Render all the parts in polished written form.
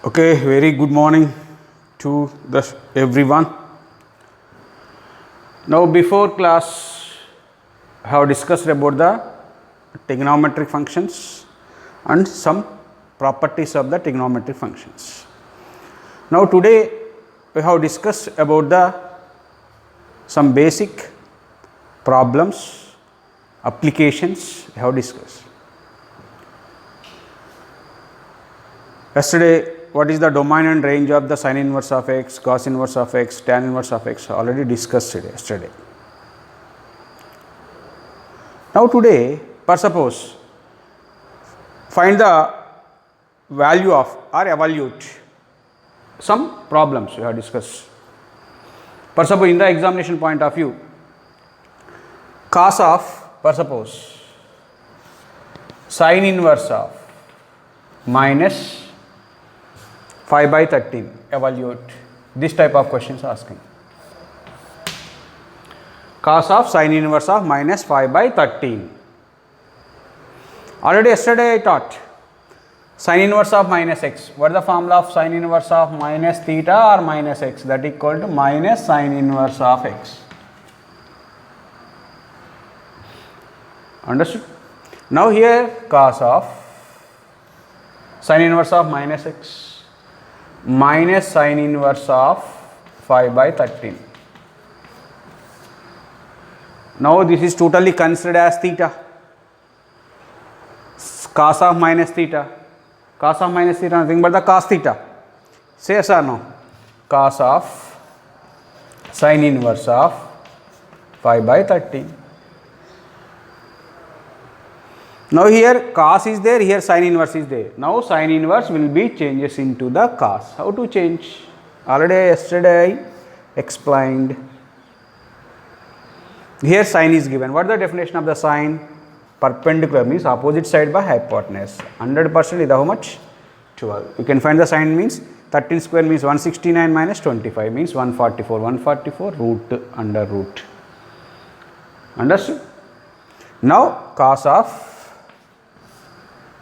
Okay, very good morning to everyone. Now, before class, I have discussed about the trigonometric functions and some properties of the trigonometric functions. Now, today we have discussed about the some basic problems, applications we have discussed. Yesterday, what is the domain and range of the sin inverse of x, cos inverse of x, tan inverse of x, already discussed yesterday. Now, today, per suppose, find the value of or evaluate some problems we have discussed. Per suppose, in the examination point of view, cos of, per suppose, sin inverse of minus 5 by 13, evaluate. This type of questions asking. Cos of sin inverse of minus 5 by 13. Already yesterday I taught sin inverse of minus x. What is the formula of sin inverse of minus theta or minus x? That equal to minus sin inverse of x. Understood? Now here cos of sin inverse of minus x minus sin inverse of 5 by 13. Now this is totally considered as theta. Cos of minus theta. Cos of minus theta nothing but the cos theta. Say yes or no? Cos of sin inverse of 5 by 13. Now here cos is there, here sin inverse is there. Now sin inverse will be changes into the cos. How to change? Already yesterday I explained. Here sin is given. What is the definition of the sin? Perpendicular means opposite side by hypotenuse. 100% is how much? 12. You can find the sin means 13 square means 169 minus 25 means 144. 144 root under root. Understood? Now cos of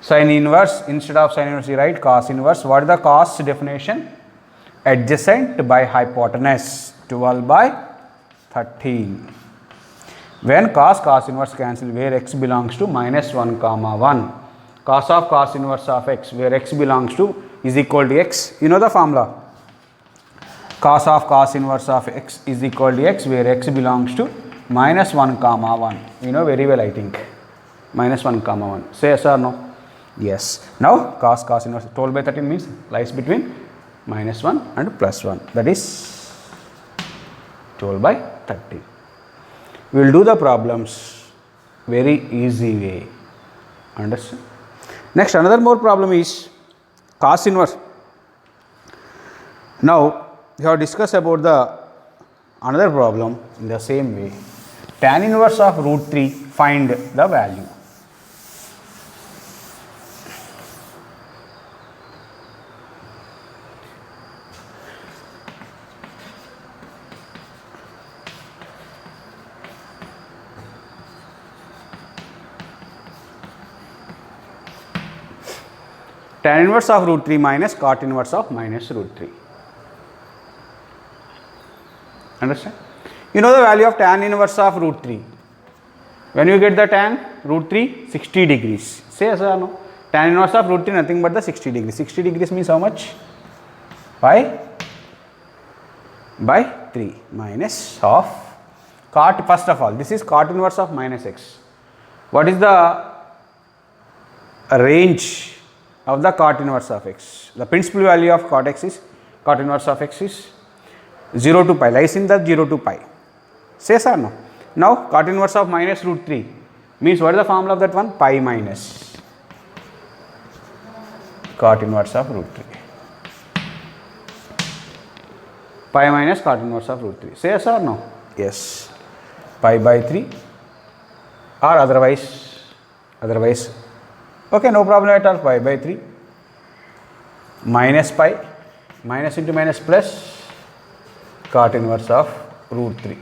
sin inverse, instead of sin inverse you write cos inverse. What is the cos definition? Adjacent by hypotenuse, 12 by 13. When cos inverse cancel, where x belongs to minus 1 comma 1. Cos of cos inverse of x, where x belongs to is equal to x. You know the formula. Cos of cos inverse of x is equal to x, where x belongs to minus 1 comma 1. You know very well I think. Minus 1 comma 1. Say yes or no? Yes. Now cos inverse 12 by 13 means lies between minus 1 and plus 1. That is 12 by 13. We will do the problems very easy way. Understand? Next, another more problem is cos inverse. Now we have discussed about the another problem in the same way. Tan inverse of root 3, find the value. Tan inverse of root 3 minus cot inverse of minus root 3. Understand? You know the value of tan inverse of root 3. When you get the tan root 3, 60 degrees. Say yes or no? Tan inverse of root 3 nothing but the 60 degrees. 60 degrees means how much? Pi by 3 minus of cot. First of all, this is cot inverse of minus x. What is the range of the cot inverse of x? The principal value of cot inverse of x is 0 to pi, lies in the 0 to pi. Say yes or no? Now cot inverse of minus root 3 means what is the formula of that one? Pi minus cot inverse of root 3. Pi minus cot inverse of root 3. Say yes or no? Yes. Pi by 3 or otherwise. Okay, no problem at all. Pi by 3 minus pi, minus into minus plus cot inverse of root 3.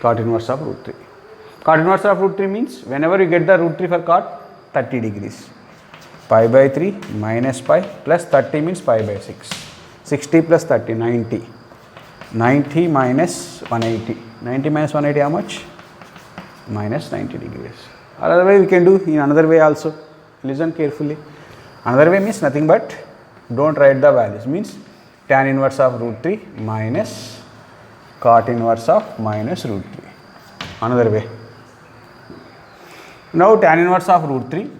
Cot inverse of root 3. Cot inverse of root 3 means whenever you get the root 3 for cot, 30 degrees. pi by 3 minus pi plus 30 means pi by 6. 60 plus 30, 90. 90 minus 180. 90 minus 180 how much? Minus 90 degrees. Another way we can do in another way also. Listen carefully. Another way means nothing but don't write the values. Means tan inverse of root 3 minus cot inverse of minus root 3. Another way. Now tan inverse of root 3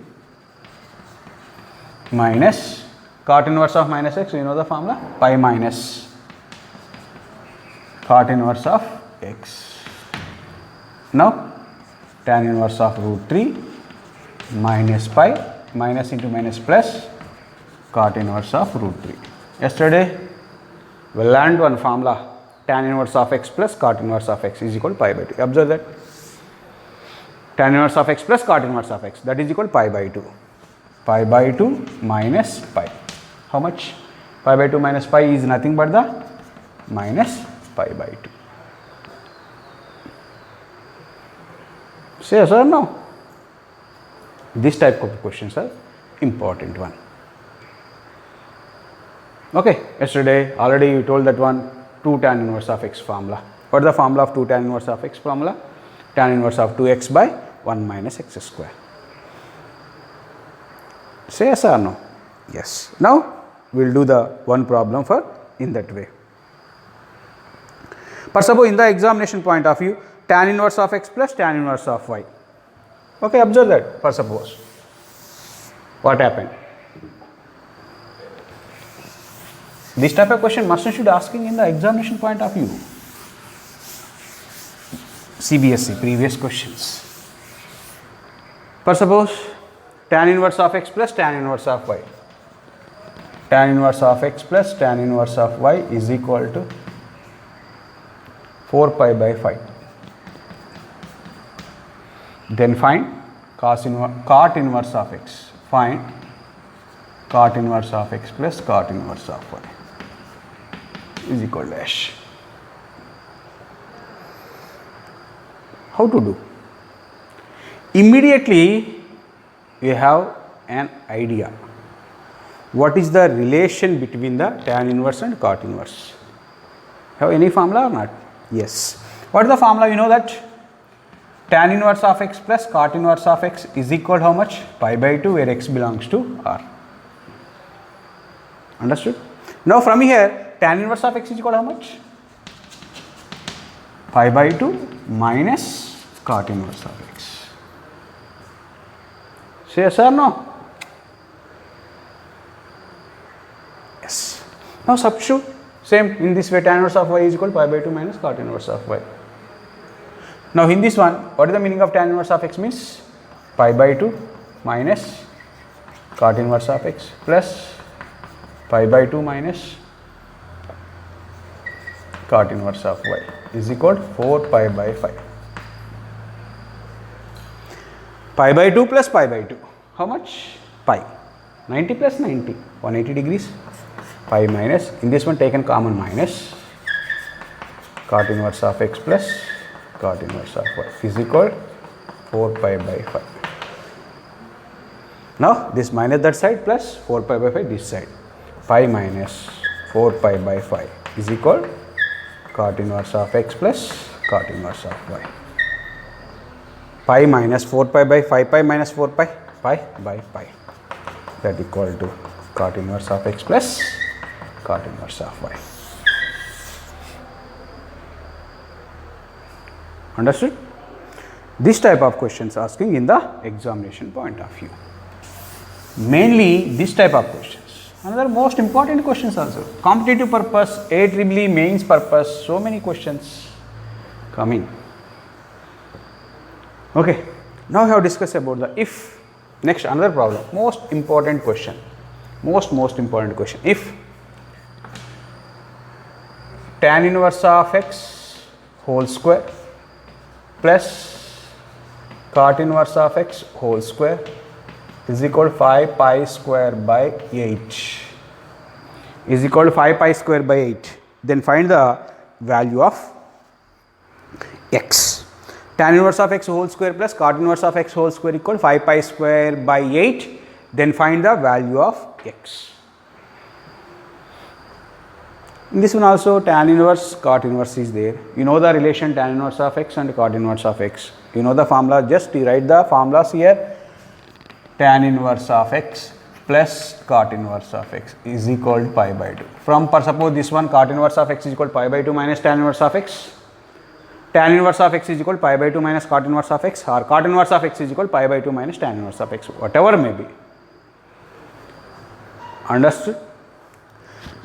minus cot inverse of minus x, you know the formula, pi minus cot inverse of x. Now tan inverse of root 3 minus pi, minus into minus plus cot inverse of root 3. Yesterday we learned one formula, tan inverse of x plus cot inverse of x is equal to pi by 2. Observe that. Tan inverse of x plus cot inverse of x, that is equal to pi by 2. Pi by 2 minus pi. How much? Pi by 2 minus pi is nothing but the minus pi by 2. Say yes or no? This type of questions are important one. Okay, yesterday already you told that one 2 tan inverse of x formula. What is the formula of 2 tan inverse of x formula? Tan inverse of 2x by 1 minus x square. Say yes or no? Yes. Now we will do the one problem for in that way. But suppose in the examination point of view, tan inverse of x plus tan inverse of y. Okay, observe that. For suppose what happened? This type of question master should asking in the examination point of view. CBSE previous questions. For suppose tan inverse of x plus tan inverse of y. Tan inverse of x plus tan inverse of y is equal to 4 pi by 5. Then find cot inverse of x. Find cot inverse of x plus cot inverse of y is equal to dash. How to do? Immediately you have an idea. What is the relation between the tan inverse and cot inverse? Have any formula or not? Yes. What is the formula? You know that tan inverse of x plus cot inverse of x is equal to how much? Pi by 2 where x belongs to R. Understood? Now from here tan inverse of x is equal to how much? Pi by 2 minus cot inverse of x. Say yes or no? Yes. Now substitute same in this way, tan inverse of y is equal to pi by 2 minus cot inverse of y. Now in this one, what is the meaning of tan inverse of x? Means pi by 2 minus cot inverse of x plus pi by 2 minus cot inverse of y is equal to 4 pi by 5. Pi by 2 plus pi by 2. How much? Pi. 90 plus 90. 180 degrees. Pi minus. In this one taken common minus. Cot inverse of x plus cot inverse of y is equal to 4 pi by 5. Now this minus that side plus 4 pi by 5 this side. Pi minus 4 pi by 5 is equal to cot inverse of x plus cot inverse of y. Pi minus 4 pi by 5 pi minus 4 pi, pi by pi, that equal to cot inverse of x plus cot inverse of y. Understood? This type of questions asking in the examination point of view. Mainly this type of questions. Another most important questions also. Competitive purpose, AEEE mains purpose, so many questions coming. Okay, now we have discussed about the if. Next another problem, most important question, most important question. If tan inverse of x whole square plus cot inverse of x whole square is equal to 5 pi square by 8 is equal to 5 pi square by 8. Then find the value of x. Tan inverse of x whole square plus cot inverse of x whole square equal to 5 pi square by 8 Then find the value of x. In this one also tan inverse, cot inverse is there. You know the relation tan inverse of x and cot inverse of x. You know the formula, just rewrite the formulas here. Tan inverse of x plus cot inverse of x is equal to pi by 2. From, suppose this one cot inverse of x is equal to pi by 2 minus tan inverse of x. Tan inverse of x is equal to pi by 2 minus cot inverse of x, or cot inverse of x is equal to pi by 2 minus tan inverse of x, whatever may be. Understood?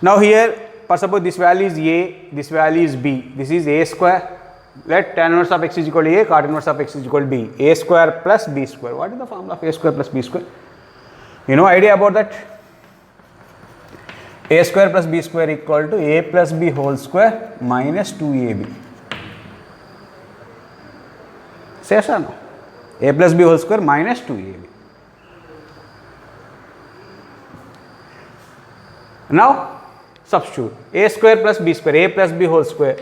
Now here, for suppose this value is a, this value is b, this is a square. Let tan inverse of x is equal to a, cot inverse of x is equal to b, a square plus b square. What is the formula of a square plus b square? You know idea about that? A square plus b square equal to a plus b whole square minus 2ab. Yes or no? A plus b whole square minus 2ab. Now substitute a square plus b square, a plus b whole square,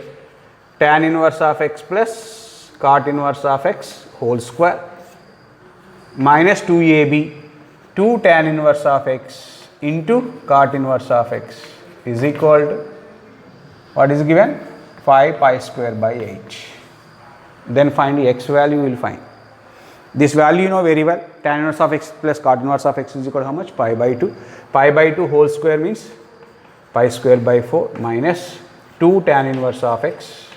tan inverse of x plus cot inverse of x whole square minus 2ab, 2 tan inverse of x into cot inverse of x is equal to, what is given? 5 pi square by 8. Then find the x value, you will find. This value you know very well, tan inverse of x plus cot inverse of x is equal to how much? Pi by 2. Pi by 2 whole square means pi square by 4 minus 2 tan inverse of x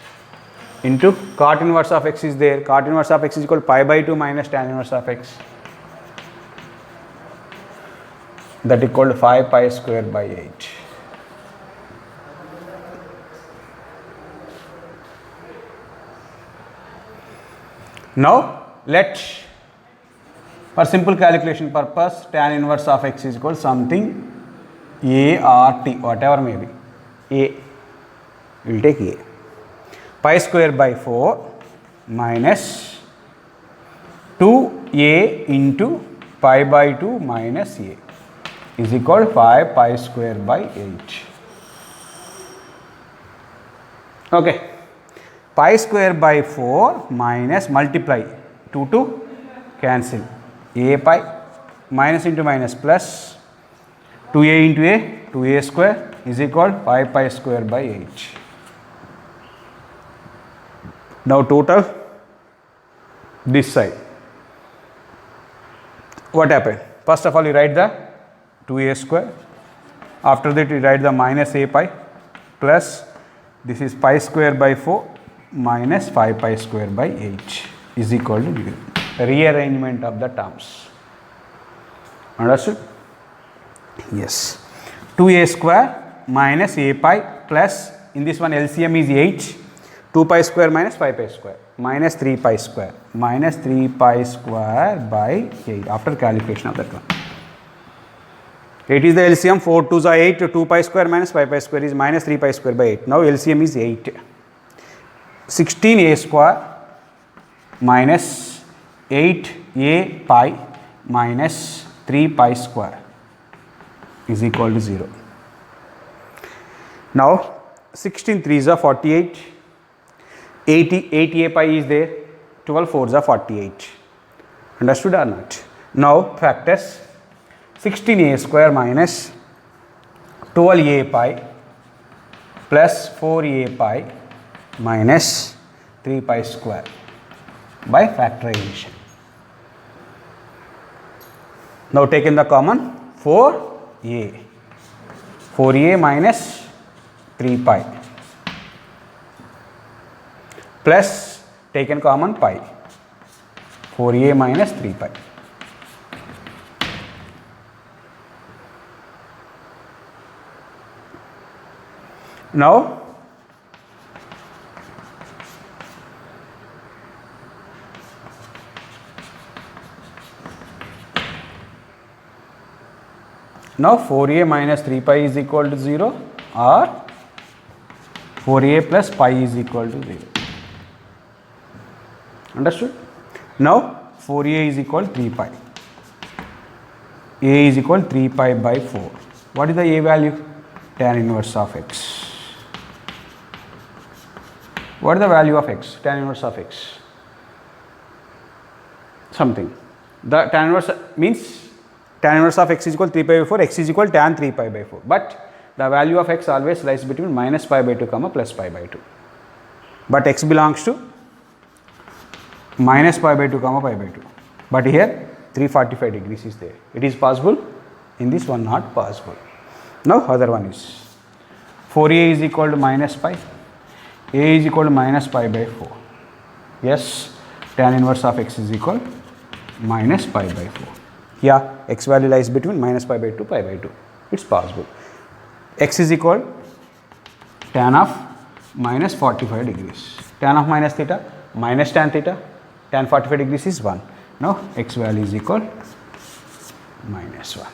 into cot inverse of x is there. Cot inverse of x is equal to pi by 2 minus tan inverse of x. That equal to 5 pi square by 8. Now let, for simple calculation purpose, tan inverse of x is equal to something a or t, whatever may be. A, we will take a. Pi square by 4 minus 2a into pi by 2 minus a is equal to 5 pi square by 8. Okay. Pi square by 4 minus multiply 2 to cancel a pi minus into minus plus 2a into a, 2a square is equal to 5 pi square by 8. Now total this side. What happened? First of all you write the 2a square, after that you write the minus a pi plus this is pi square by 4 minus 5 pi square by 8 is equal to 0. Rearrangement of the terms. Understood? Yes. 2a square minus a pi plus, in this one LCM is 8, 2 pi square minus 5 pi square minus 3 pi square minus 3 pi square by 8 after calculation of that one. 8 is the LCM, 4 2s are 8, 2 pi square minus 5 pi square is minus 3 pi square by 8. Now LCM is 8. 16a square minus 8a pi minus 3 pi square is equal to 0. Now 16 3s are 48, 8a pi is there, 12 4s are 48. Understood or not? Now factors 16a square minus 12a pi plus 4a pi minus 3 pi square by factorization. Now take in the common 4a, 4a minus 3 pi plus taken common pi, 4a minus 3 pi. Now Now 4a minus 3 pi is equal to 0 or 4a plus pi is equal to 0. Understood? Now 4a is equal to 3 pi. A is equal to 3 pi by 4. What is the a value? Tan inverse of x. What is the value of x? Tan inverse of x. Something. The tan inverse means tan inverse of x is equal 3 pi by 4, x is equal tan 3 pi by 4. But the value of x always lies between minus pi by 2 comma plus pi by 2. But x belongs to minus pi by 2 comma pi by 2. But here 345 degrees is there. It is possible, in this one not possible. Now other one is 4a is equal to minus pi, a is equal to minus pi by 4. Yes, tan inverse of x is equal minus pi by 4. Yeah, x value lies between minus pi by 2 pi by 2. It's possible. X is equal tan of minus 45 degrees. Tan of minus theta minus tan theta. Tan 45 degrees is 1. Now x value is equal minus 1.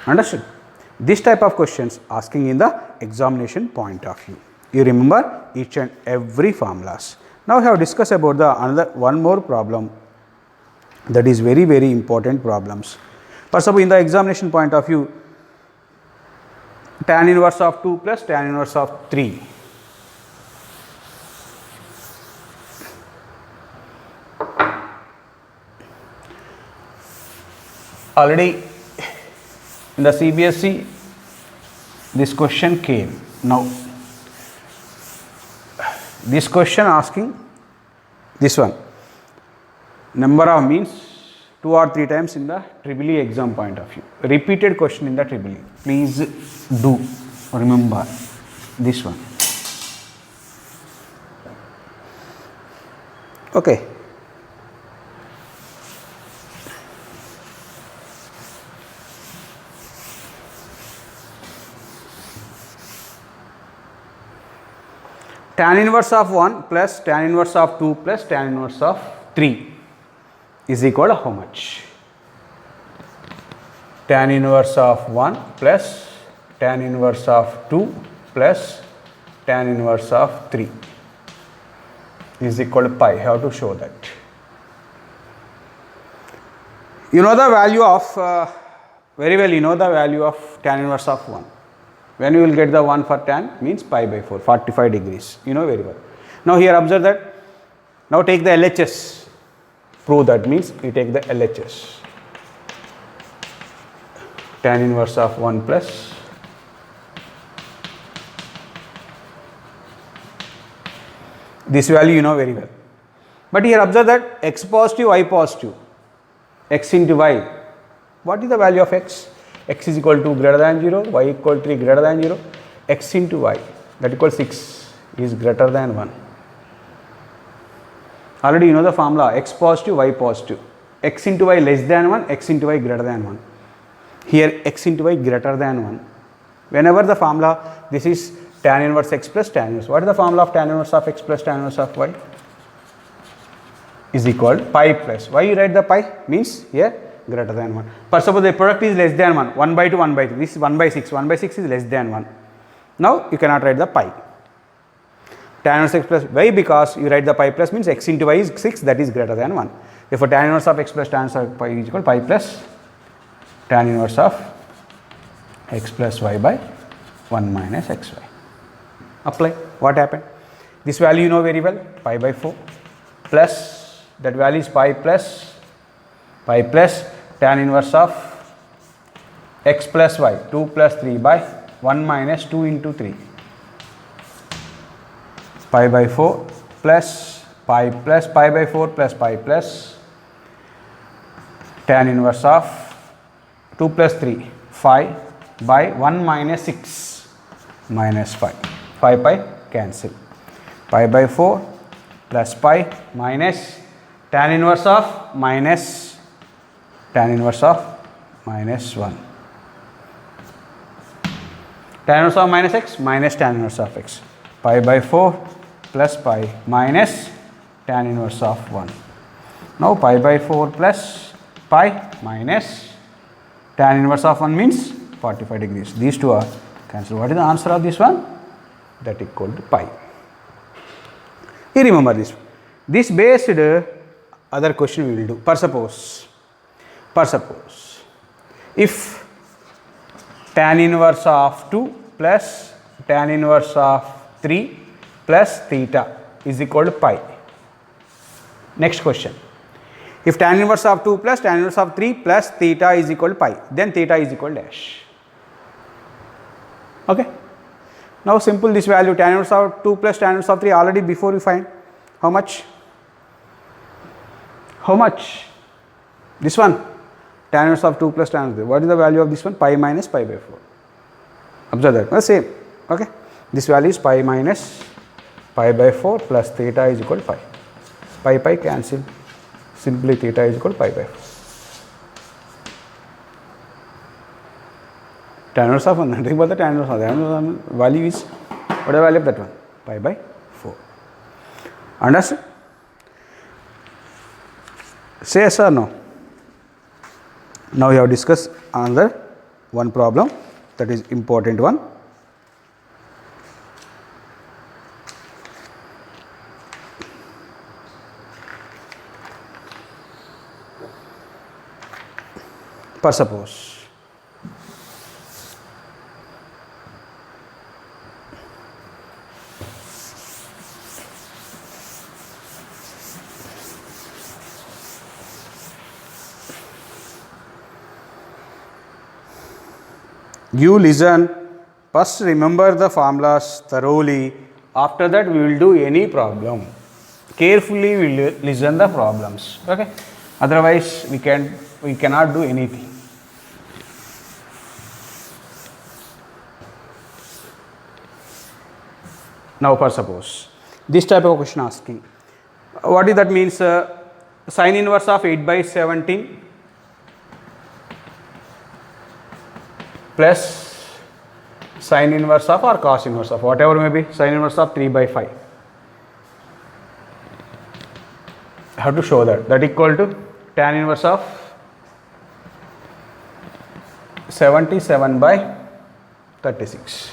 Understood? This type of questions asking in the examination point of view. You remember each and every formulas. Now we have discussed about the another one more problem that is very important problems. For example, in the examination point of view, tan inverse of 2 plus tan inverse of 3. Already in the CBSE this question came. Now this question asking this one, number of means 2 or 3 times in the EEE exam point of view. Repeated question in the EEE. Please do remember this one. Okay. Tan inverse of 1 plus tan inverse of 2 plus tan inverse of 3 is equal to how much? Tan inverse of 1 plus tan inverse of 2 plus tan inverse of 3 is equal to pi. How to show that? You know the value of, very well you know the value of tan inverse of 1. When you will get the 1 for tan means pi by 4, 45 degrees, you know very well. Now here observe that, now take the LHS, prove that means you take the LHS, tan inverse of 1 plus this value you know very well. But here observe that x positive, y positive, x into y, what is the value of x? X is equal to greater than 0, y equal to 3 greater than 0, x into y that equals 6 is greater than 1. Already you know the formula, x positive, y positive, x into y less than 1, x into y greater than 1. Here x into y greater than 1. Whenever the formula, this is tan inverse x plus tan inverse. What is the formula of tan inverse of x plus tan inverse of y? Is equal to pi plus. Why you write the pi? Means here greater than 1. For suppose the product is less than 1, 1 by 2, 1 by 3, this is 1 by 6, 1 by 6 is less than 1. Now you cannot write the pi. Tan inverse x plus y, because you write the pi plus means x into y is 6, that is greater than 1. Therefore tan inverse of x plus tan inverse of pi is equal to pi plus tan inverse of x plus y by 1 minus xy. Apply. What happened? This value you know very well, pi by 4 plus that value is pi plus tan inverse of x plus y 2 plus 3 by 1 minus 2 into 3, pi by 4 plus pi by 4 plus pi plus tan inverse of 2 plus 3 5 by 1 minus 6 minus 5, 5 pi cancel, pi by 4 plus pi minus tan inverse of minus tan inverse of minus 1, tan inverse of minus x minus tan inverse of x, pi by 4 plus pi minus tan inverse of 1. Now pi by 4 plus pi minus tan inverse of 1 means 45 degrees. These two are cancelled. What is the answer of this one? That equal to pi. You remember this one. This based other question we will do. For suppose if tan inverse of 2 plus tan inverse of 3 plus theta is equal to pi. Next question. If tan inverse of 2 plus tan inverse of 3 plus theta is equal to pi, then theta is equal to dash. Okay. Now simple this value tan inverse of 2 plus tan inverse of 3 already before we find. How much? How much? This one. Tan inverse of 2 plus tan inverse. What is the value of this one? Pi minus pi by 4. Observe that. The same. Okay. This value is pi minus pi by 4 plus theta is equal to pi. Pi pi cancel. Simply theta is equal to pi by 4. Tan inverse of 1, nothing but the tan inverse of the value is, what is the value of that one? Pi by 4. Understood? Say yes or no? Now we have discussed another one problem, that is important one. For suppose you listen, first remember the formulas thoroughly, after that we will do any problem. Carefully we will listen the problems, okay? Otherwise we cannot do anything. Now for suppose this type of question asking, what is that means? Sin inverse of 8 by 17 plus sin inverse of or cos inverse of, whatever may be, sin inverse of 3 by 5. I have to show that equal to tan inverse of 77 by 36.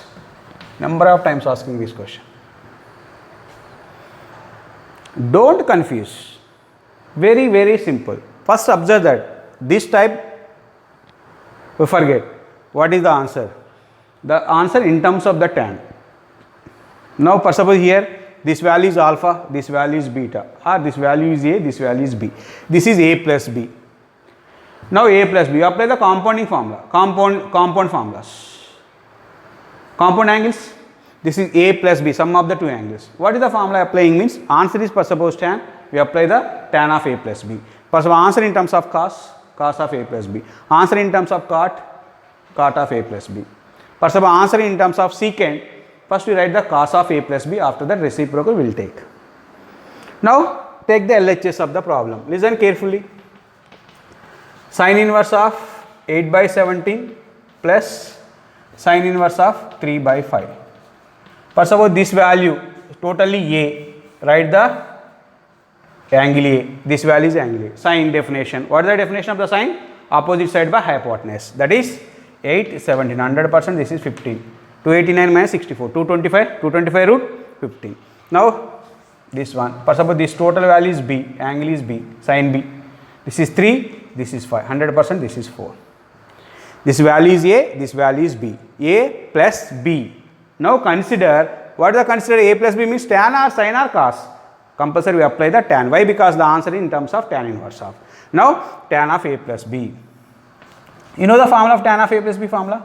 Number of times asking this question. Don't confuse. Very, very simple. First observe that this type we forget. What is the answer? The answer in terms of the tan. Now for suppose here this value is alpha, this value is beta, or this value is A, this value is B. This is A plus B. Now A plus B, apply the compounding formula, compound formulas. Compound angles, this is A plus B, sum of the two angles. What is the formula applying means? Answer is for suppose tan, we apply the tan of A plus B. For suppose answer in terms of cos of A plus B. Answer in terms of cot of A plus B. For suppose answer in terms of secant, first we write the cos of A plus B, after that reciprocal we will take. Now take the LHS of the problem. Listen carefully. Sin inverse of 8 by 17 plus sin inverse of 3 by 5. For suppose this value totally A, write the angle A. This value is angle A. Sine definition. What is the definition of the sine? Opposite side by hypotenuse. That is 8, 17, 100%, this is 15. 289 minus 64, 225 root 15. Now this one, for suppose this total value is B, angle is B, sine B. This is 3, this is 5, 100%, this is 4. This value is A, this value is B. A plus B. Now consider, what is the consider A plus B means? Tan or sin or cos? Compulsory we apply the tan. Why? Because the answer in terms of tan inverse of. Now tan of A plus B. You know the formula of tan of A plus B formula?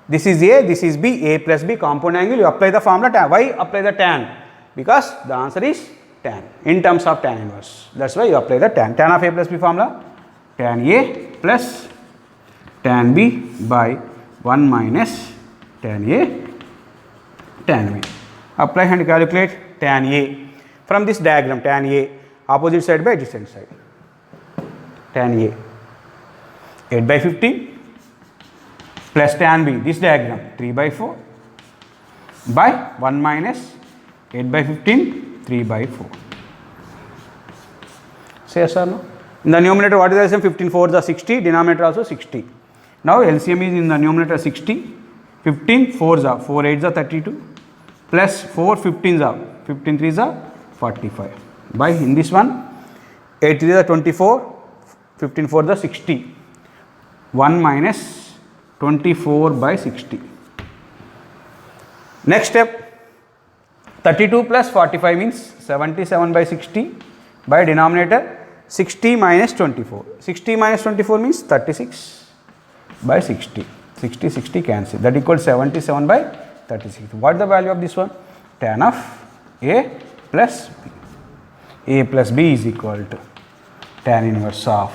This is A, this is B, A plus B, compound angle, you apply the formula tan. Why apply the tan? Because the answer is tan, in terms of tan inverse. That's why you apply the tan. Tan of A plus B formula, tan A plus tan B by 1 minus tan A, tan B. Apply and calculate tan A. From this diagram, tan A, opposite side by adjacent side. Tan A, 8 by 15 plus tan B, this diagram 3 by 4 by 1 minus 8 by 15, 3 by 4. Say yes or no? In the numerator, what is the LCM? 15 4 is 60, denominator also 60. Now LCM is in the numerator 60, 15 4 is 4 8 is 32 plus 4 15 is 15 3 is 45. By in this one 8 3 is 24, 15 4 is 60. 1 minus 24 by 60. Next step, 32 plus 45 means 77 by 60 by denominator 60 minus 24. 60 minus 24 means 36 by 60. 60 cancel. That equals 77 by 36. What is the value of this one? Tan of A plus B. A plus B is equal to tan inverse of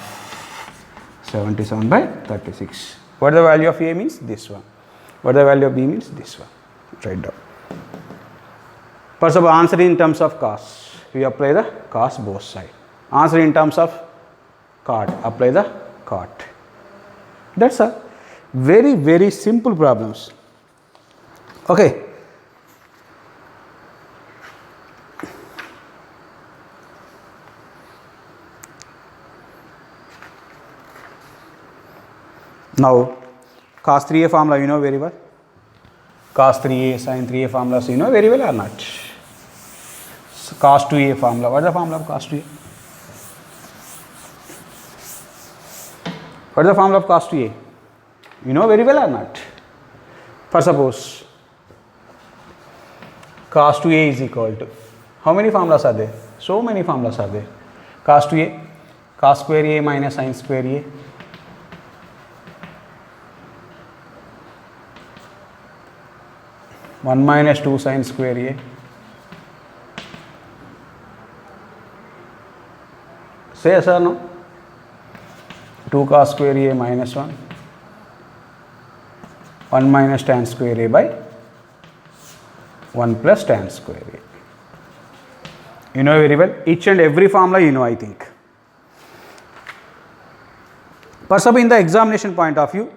77 by 36. What the value of A means? This one. What the value of B means? This one. Write down. First of all, answer in terms of cos. We apply the cos both sides. Answer in terms of cot. Apply the cot. That's all. Very, very simple problems. Okay. Now, cos 3a formula you know very well. Cos 3a, sin 3a formulas you know very well or not? So, cos 2a formula. What is the formula of cos 2a? What is the formula of cos 2a? You know very well or not? For suppose cos 2a is equal to, how many formulas are there? So many formulas are there. Cos 2a, cos square a minus sin square a. One minus 2 sin square a. Say yes or no? 2 cos square a minus 1. 1 minus tan square a by 1 plus tan square a. You know very well. Each and every formula you know, I think. Perhaps in the examination point of view,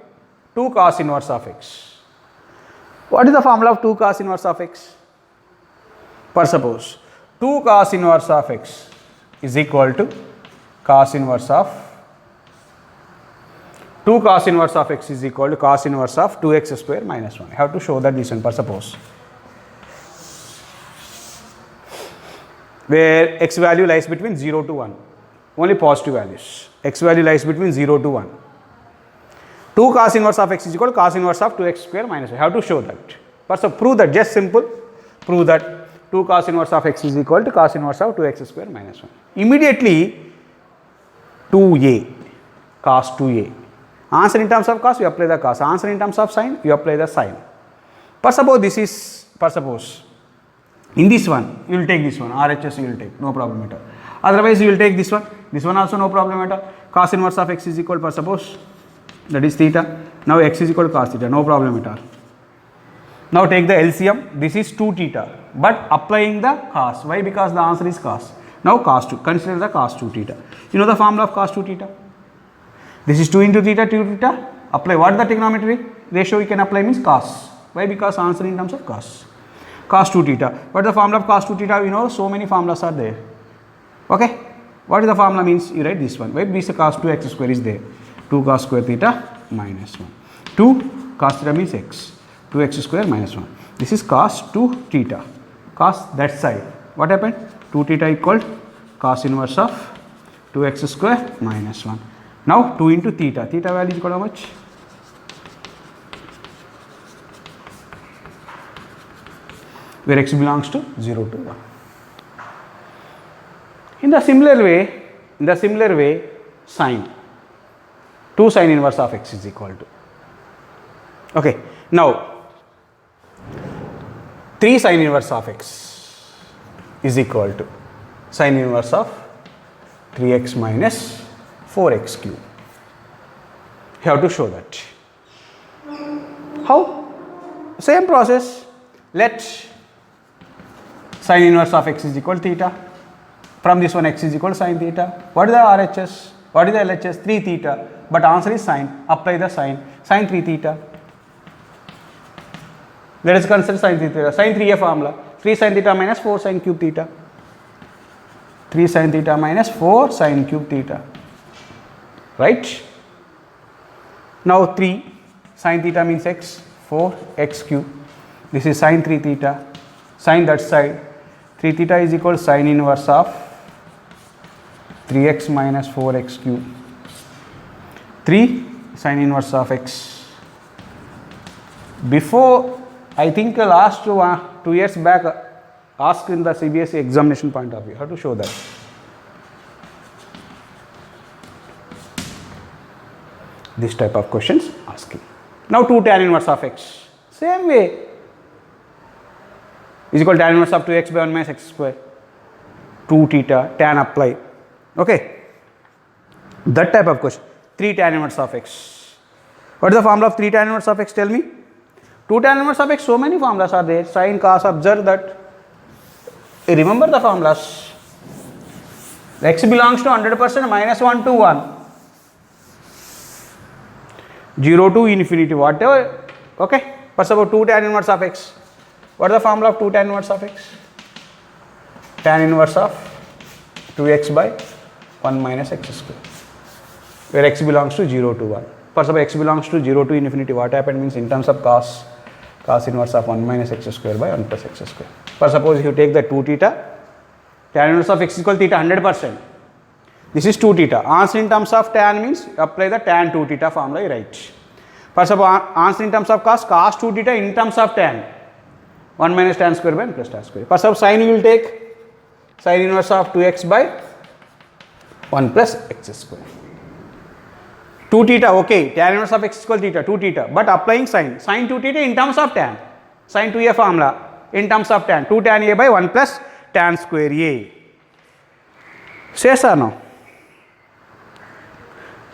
2 cos inverse of x. What is the formula of 2 cos inverse of x? Suppose 2 cos inverse of x is equal to cos inverse of 2 cos inverse of x is equal to cos inverse of 2x square minus 1. I have to show that this one. Suppose where x value lies between 0 to 1, only positive values. X value lies between 0 to 1. 2 cos inverse of x is equal to cos inverse of 2x square minus 1. I have to show that. First, prove that. Just simple. Prove that 2 cos inverse of x is equal to cos inverse of 2x square minus 1. Immediately 2a, cos 2a. Answer in terms of cos, you apply the cos. Answer in terms of sin, you apply the sin. Suppose this is, suppose in this one, you will take this one. RHS you will take, no problem at all. Otherwise, you will take this one. This one also no problem at all. Cos inverse of x is equal to, suppose, that is theta. Now x is equal to cos theta, no problem at all. Now take the LCM. This is 2 theta, but applying the cos. Why? Because the answer is cos. Now cos 2. Consider the cos 2 theta. You know the formula of cos 2 theta. This is 2 into theta, 2 theta. Apply what is the trigonometry ratio you can apply means cos. Why? Because answer in terms of cos. Cos 2 theta. What is the formula of cos 2 theta? You know so many formulas are there. Okay. What is the formula means? You write this one. Why? Because cos 2x square is there. 2 cos square theta minus 1. 2 cos theta means x. 2x square minus 1. This is cos 2 theta. Cos that side. What happened? 2 theta equal cos inverse of 2x square minus 1. Now 2 into theta. Theta value is equal to how much? Where x belongs to 0 to 1. In the similar way, sine. 2 sine inverse of x is equal to. Okay. Now 3 sine inverse of x is equal to sine inverse of 3x minus 4x cube. You have to show that. How? Same process. Let sine inverse of x is equal to theta. From this one x is equal to sine theta. What is the RHS? What is the LHS? 3 theta. But answer is sine. Apply the sine. Sine 3 theta. Let us consider sine theta. Sine 3a formula. 3 sine theta minus 4 sine cube theta. 3 sine theta minus 4 sine cube theta. Right? Now 3 sine theta means x. 4 x cube. This is sine 3 theta. Sine that side. 3 theta is equal to sine inverse of 3x minus 4x cube. 3 sine inverse of x. Before, I think last 2 years back, asked in the CBSE examination point of view, how to show that. This type of questions asking. Now 2 tan inverse of x. Same way. Is equal to tan inverse of 2x by 1 minus x square. 2 theta, tan apply. Okay. That type of question. 3 tan inverse of x. What is the formula of 3 tan inverse of x? Tell me. 2 tan inverse of x, so many formulas are there. Sin, cos, observe that. Remember the formulas. X belongs to 100%, minus 1 to 1. 0 to infinity, whatever. Okay. First about 2 tan inverse of x. What is the formula of 2 tan inverse of x? Tan inverse of 2x by 1 minus x square, where x belongs to 0 to 1. First of all, x belongs to 0 to infinity, what happened means in terms of cos inverse of 1 minus x square by 1 plus x square. For suppose if you take the 2 theta, tan inverse of x is equal to theta 100%. This is 2 theta. Answer in terms of tan means apply the tan 2 theta formula, you write. First of all, answer in terms of cos 2 theta in terms of tan 1 minus tan square by 1 plus tan square. First of all, sin you will take sin inverse of 2x by 1 plus x square. 2 theta, okay, tan inverse of x is equal to theta, 2 theta, but applying sin 2 theta in terms of tan, sin 2a formula in terms of tan, 2 tan a by 1 plus tan square a. Yes or no?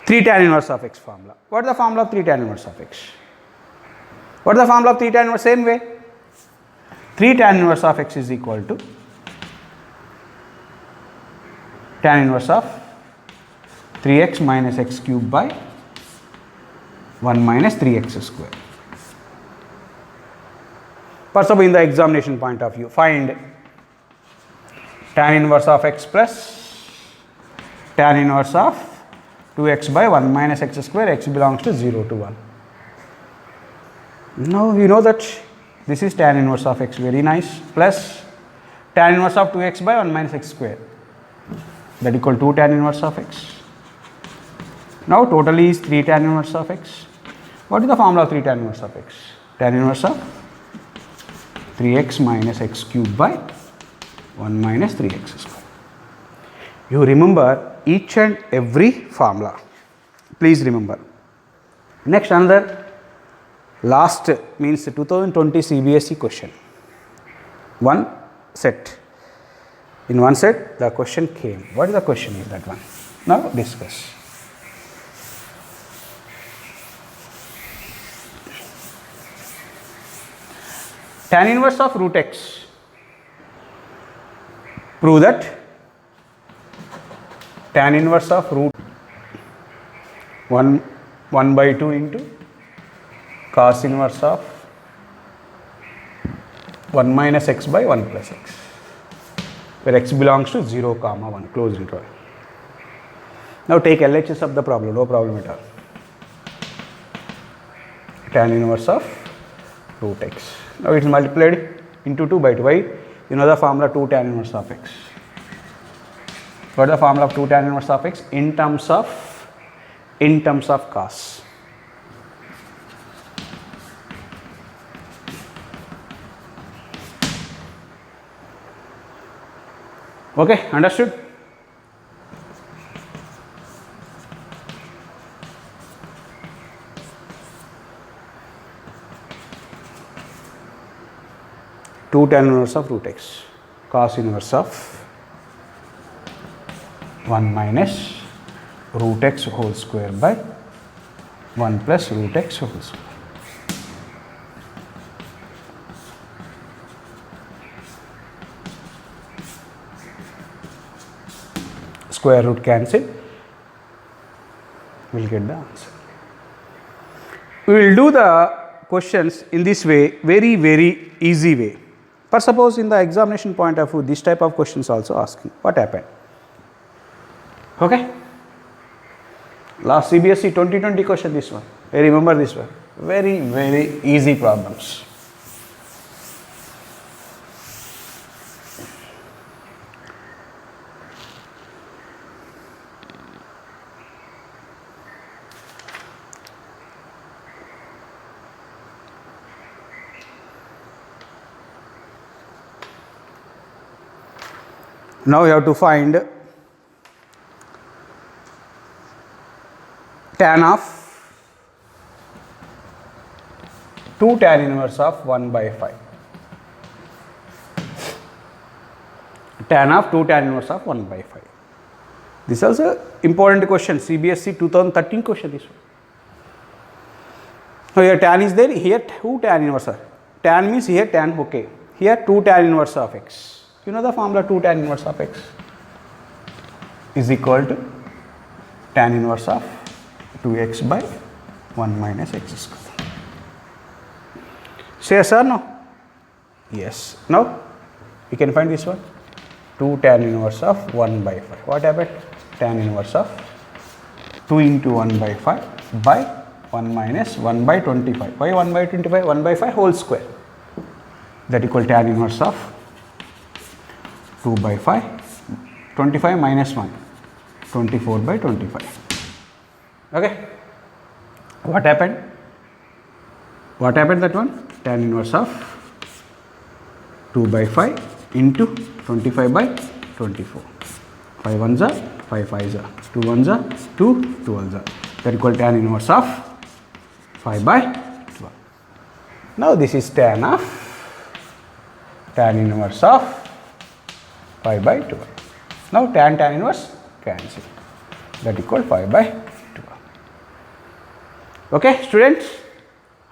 3 tan inverse of x formula. What is the formula of 3 tan inverse of x? What is the formula of 3 tan inverse? Same way. 3 tan inverse of x is equal to tan inverse of 3x minus x cube by 1 minus 3x square. First of all, in the examination point of view, find tan inverse of x plus tan inverse of 2x by 1 minus x square, x belongs to 0 to 1. Now we know that this is tan inverse of x, very nice, plus tan inverse of 2x by 1 minus x square, that equal to 2 tan inverse of x. Now totally is 3 tan inverse of x. What is the formula of 3 tan inverse of x? Tan inverse of 3x minus x cube by 1 minus 3x square. You remember each and every formula. Please remember. Next, another last means 2020 CBSE question. One set. In one set, the question came. What is the question in that one? Now discuss. Tan inverse of root x. Prove that tan inverse of root 1 by 2 into cos inverse of 1 minus x by 1 plus x, where x belongs to 0 comma 1, close interval. Now take LHS of the problem, no problem at all. Tan inverse of root x. Now it is multiplied into 2 by 2. Why? You know the formula 2 tan inverse of x. What is the formula of 2 tan inverse of x? In terms of cos. Okay, understood? Two tan inverse of root x, cos inverse of 1 minus root x whole square by 1 plus root x whole square. Square root cancel, we will get the answer. We will do the questions in this way, very, very easy way. For suppose in the examination point of view, this type of questions also asking, what happened? Okay. Last CBSE 2020 question, this one. I remember this one. Very, very easy problems. Now we have to find tan of 2 tan inverse of 1 by 5. Tan of 2 tan inverse of 1 by 5. This is also important question, CBSE 2013 question this one. So here tan is there, here 2 tan inverse. Tan means here tan, okay. Here 2 tan inverse of x. You know the formula 2 tan inverse of x is equal to tan inverse of 2x by 1 minus x square. Say yes or no? Yes. Now we can find this one. 2 tan inverse of 1 by 5. What happened? Tan inverse of 2 into 1 by 5 by 1 minus 1 by 25. Why 1 by 25? 1 by 5 whole square. That equal tan inverse of 2 by 5. 25 minus 1. 24 by 25. Okay. What happened? What happened that one? Tan inverse of 2 by 5 into 25 by 24. 5 ones are 5 5s are 2 ones are 2 12s are. That equal tan inverse of 5 by 12. Now this is tan inverse of 5 by 12. Now tan inverse cancel. That equal 5 by 12. Okay, students,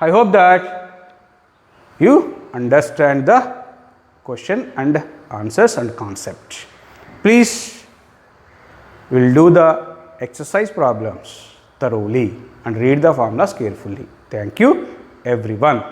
I hope that you understand the question and answers and concept. Please, we will do the exercise problems thoroughly and read the formulas carefully. Thank you, everyone.